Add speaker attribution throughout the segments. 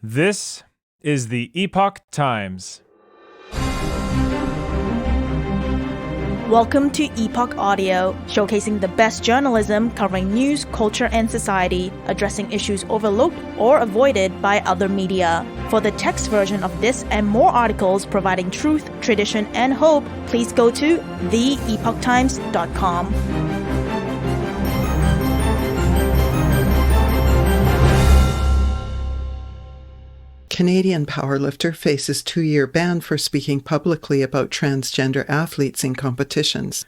Speaker 1: This is the Epoch Times.
Speaker 2: Welcome to Epoch Audio, showcasing the best journalism covering news, culture, and society, addressing issues overlooked or avoided by other media. For the text version of this and more articles providing truth, tradition, and hope, please go to theepochtimes.com.
Speaker 3: Canadian Powerlifter faces 2-year ban for speaking publicly about transgender athletes in competitions.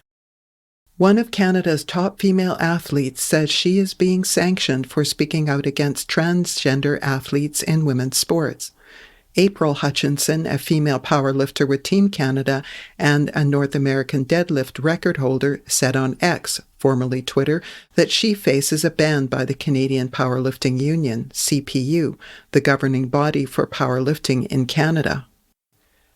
Speaker 3: One of Canada's top female athletes says she is being sanctioned for speaking out against transgender athletes in women's sports. April Hutchinson, a female powerlifter with Team Canada and a North American deadlift record holder, said on X, formerly Twitter, that she faces a ban by the Canadian Powerlifting Union, CPU, the governing body for powerlifting in Canada.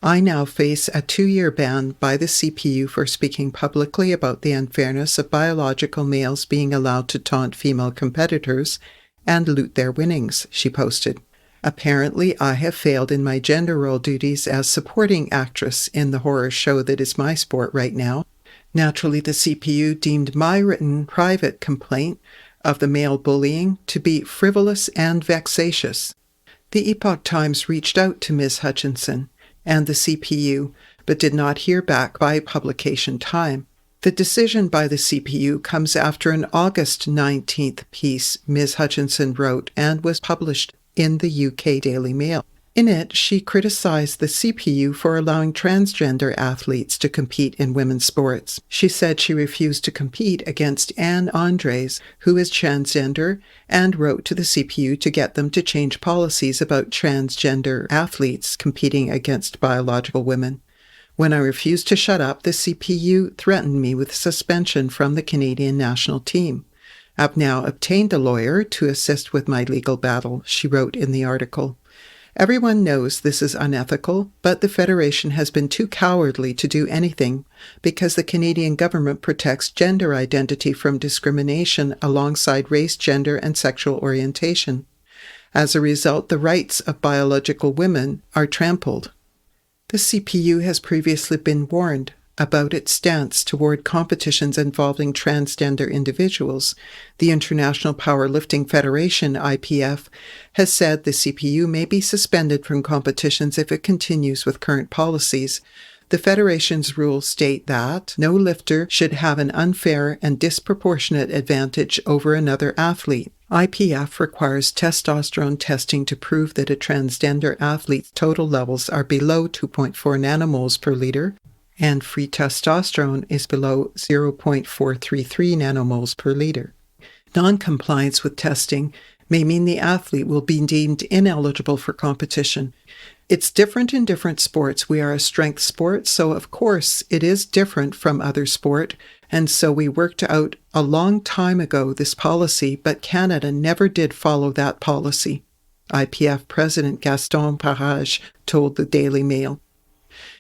Speaker 3: I now face a 2-year ban by the CPU for speaking publicly about the unfairness of biological males being allowed to taunt female competitors and loot their winnings, she posted. Apparently, I have failed in my gender role duties as supporting actress in the horror show that is my sport right now. Naturally, the CPU deemed my written private complaint of the male bullying to be frivolous and vexatious. The Epoch Times reached out to Ms. Hutchinson and the CPU, but did not hear back by publication time. The decision by the CPU comes after an August 19th piece Ms. Hutchinson wrote and was published in the UK Daily Mail. In it, she criticized the CPU for allowing transgender athletes to compete in women's sports. She said she refused to compete against Anne Andres, who is transgender, and wrote to the CPU to get them to change policies about transgender athletes competing against biological women. When I refused to shut up, the CPU threatened me with suspension from the Canadian national team. I've now obtained a lawyer to assist with my legal battle, she wrote in the article. Everyone knows this is unethical, but the Federation has been too cowardly to do anything because the Canadian government protects gender identity from discrimination alongside race, gender, and sexual orientation. As a result, the rights of biological women are trampled. The CPU has previously been warned about its stance toward competitions involving transgender individuals. The International Powerlifting Federation, IPF, has said the CPU may be suspended from competitions if it continues with current policies. The Federation's rules state that no lifter should have an unfair and disproportionate advantage over another athlete. IPF requires testosterone testing to prove that a transgender athlete's total levels are below 2.4 nanomoles per liter, and free testosterone is below 0.433 nanomoles per liter. Non-compliance with testing may mean the athlete will be deemed ineligible for competition. It's different in different sports. We are a strength sport, so of course it is different from other sport, and so we worked out a long time ago this policy, but Canada never did follow that policy, IPF President Gaston Parage told the Daily Mail.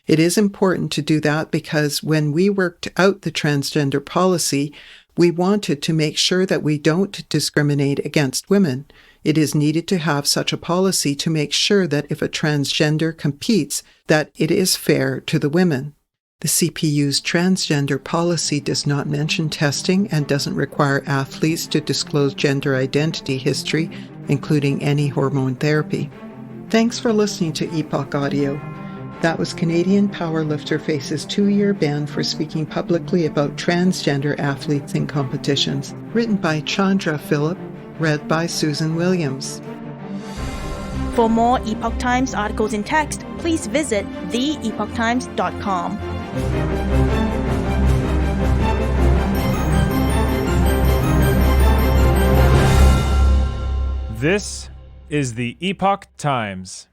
Speaker 3: It is important to do that because when we worked out the transgender policy, we wanted to make sure that we don't discriminate against women. It is needed to have such a policy to make sure that if a transgender competes, that it is fair to the women. The CPU's transgender policy does not mention testing and doesn't require athletes to disclose gender identity history, including any hormone therapy. Thanks for listening to Epoch Audio. That was Canadian Powerlifter faces 2-year ban for speaking publicly about transgender athletes in competitions. Written by Chandra Phillip, read by Susan Williams.
Speaker 2: For more Epoch Times articles in text, please visit theepochtimes.com.
Speaker 1: This is the Epoch Times.